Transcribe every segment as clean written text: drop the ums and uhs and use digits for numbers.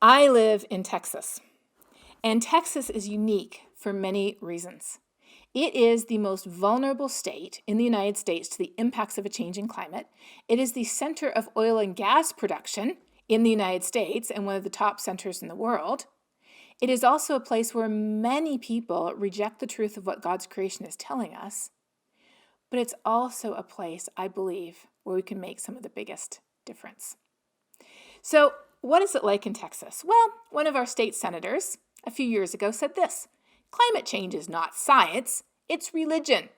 I live in Texas, and Texas is unique for many reasons. It is the most vulnerable state in the United States to the impacts of a changing climate. It is the center of oil and gas production in the United States and one of the top centers in the world. It is also a place where many people reject the truth of what God's creation is telling us. But it's also a place, I believe, where we can make some of the biggest difference. So, what is it like in Texas? Well, one of our state senators a few years ago said this: climate change is not science, it's religion.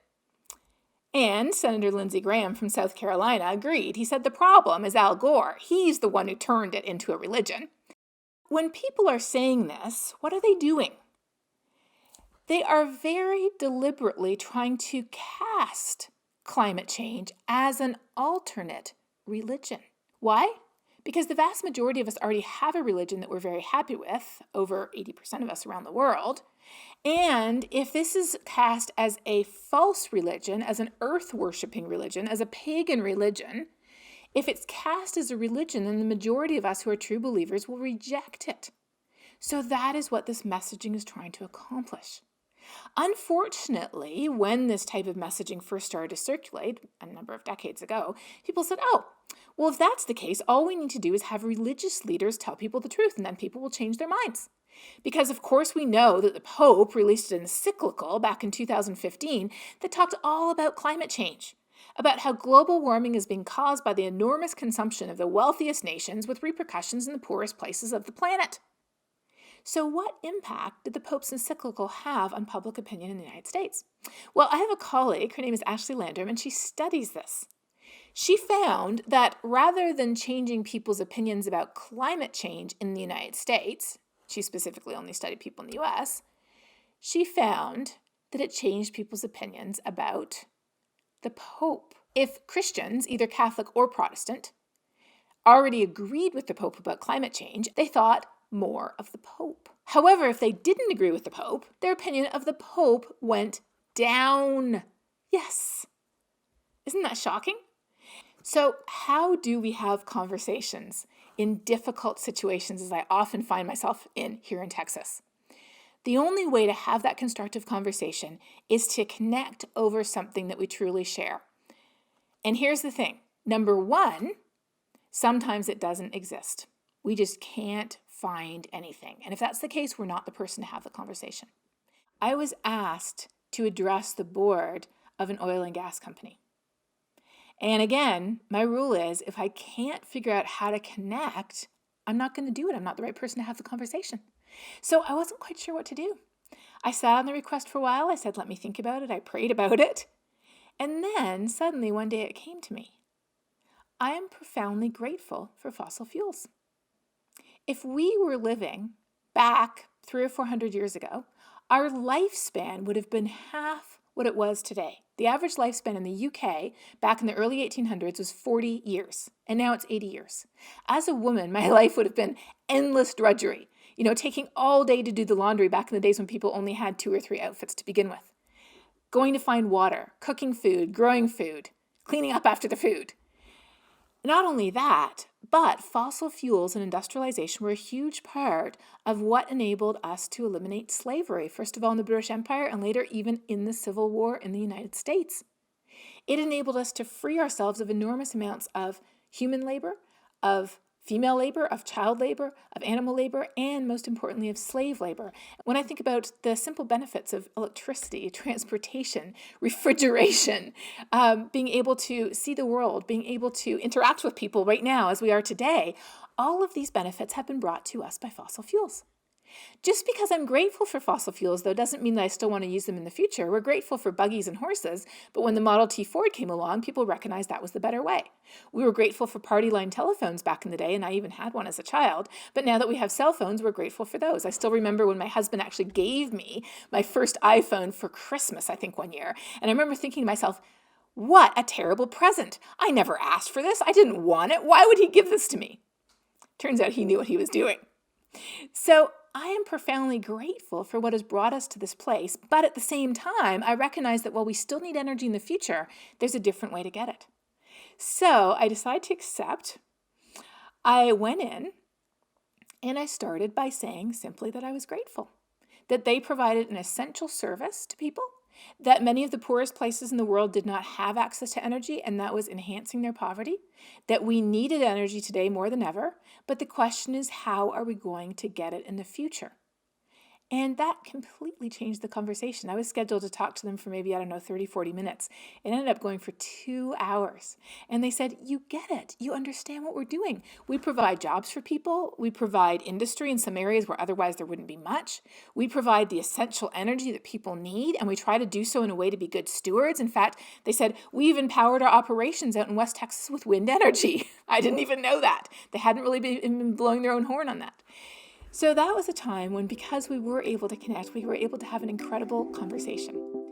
And Senator Lindsey Graham from South Carolina agreed. He said the problem is Al Gore. He's the one who turned it into a religion. When people are saying this, what are they doing? They are very deliberately trying to cast climate change as an alternate religion. Why? Because the vast majority of us already have a religion that we're very happy with, over 80% of us around the world. And if this is cast as a false religion, as an earth-worshipping religion, as a pagan religion, if it's cast as a religion, then the majority of us who are true believers will reject it. So that is what this messaging is trying to accomplish. Unfortunately, when this type of messaging first started to circulate a number of decades ago, people said, oh, well, if that's the case, all we need to do is have religious leaders tell people the truth, and then people will change their minds. Because, of course, we know that the Pope released an encyclical back in 2015 that talked all about climate change, about how global warming is being caused by the enormous consumption of the wealthiest nations with repercussions in the poorest places of the planet. So what impact did the Pope's encyclical have on public opinion in the United States? Well, I have a colleague, her name is Ashley Landrum, and she studies this. She found that rather than changing people's opinions about climate change in the United States, she specifically only studied people in the US, she found that it changed people's opinions about the Pope. If Christians, either Catholic or Protestant, already agreed with the Pope about climate change, they thought more of the Pope. However, if they didn't agree with the Pope, their opinion of the Pope went down. Yes. Isn't that shocking? So how do we have conversations in difficult situations, as I often find myself in here in Texas? The only way to have that constructive conversation is to connect over something that we truly share. And here's the thing. Number one, sometimes it doesn't exist. We just can't find anything. And if that's the case, we're not the person to have the conversation. I was asked to address the board of an oil and gas company. And again, my rule is if I can't figure out how to connect, I'm not going to do it. I'm not the right person to have the conversation. So I wasn't quite sure what to do. I sat on the request for a while. I said, let me think about it. I prayed about it. And then suddenly one day it came to me. I am profoundly grateful for fossil fuels. If we were living back 300 or 400 years ago, our lifespan would have been half what it was today. The average lifespan in the UK back in the early 1800s was 40 years, and now it's 80 years. As a woman, my life would have been endless drudgery, taking all day to do the laundry back in the days when people only had 2 or 3 outfits to begin with. Going to find water, cooking food, growing food, cleaning up after the food. Not only that, but fossil fuels and industrialization were a huge part of what enabled us to eliminate slavery, first of all in the British Empire and later even in the Civil War in the United States. It enabled us to free ourselves of enormous amounts of human labor, of female labor, of child labor, of animal labor, and most importantly of slave labor. When I think about the simple benefits of electricity, transportation, refrigeration, being able to see the world, being able to interact with people right now as we are today, all of these benefits have been brought to us by fossil fuels. Just because I'm grateful for fossil fuels, though, doesn't mean that I still want to use them in the future. We're grateful for buggies and horses, but when the Model T Ford came along, people recognized that was the better way. We were grateful for party line telephones back in the day, and I even had one as a child, but now that we have cell phones, we're grateful for those. I still remember when my husband actually gave me my first iPhone for Christmas, I think one year, and I remember thinking to myself, what a terrible present. I never asked for this. I didn't want it. Why would he give this to me? Turns out he knew what he was doing. So I am profoundly grateful for what has brought us to this place, but at the same time, I recognize that while we still need energy in the future, there's a different way to get it. So I decided to accept. I went in And I started by saying simply that I was grateful, that they provided an essential service to people, that many of the poorest places in the world did not have access to energy, and that was enhancing their poverty, that we needed energy today more than ever, but the question is, how are we going to get it in the future? And that completely changed the conversation. I was scheduled to talk to them for maybe, 30, 40 minutes. It ended up going for 2 hours. And they said, you get it. You understand what we're doing. We provide jobs for people. We provide industry in some areas where otherwise there wouldn't be much. We provide the essential energy that people need, and we try to do so in a way to be good stewards. In fact, they said, we even powered our operations out in West Texas with wind energy. I didn't even know that. They hadn't really been blowing their own horn on that. So that was a time when, because we were able to connect, we were able to have an incredible conversation.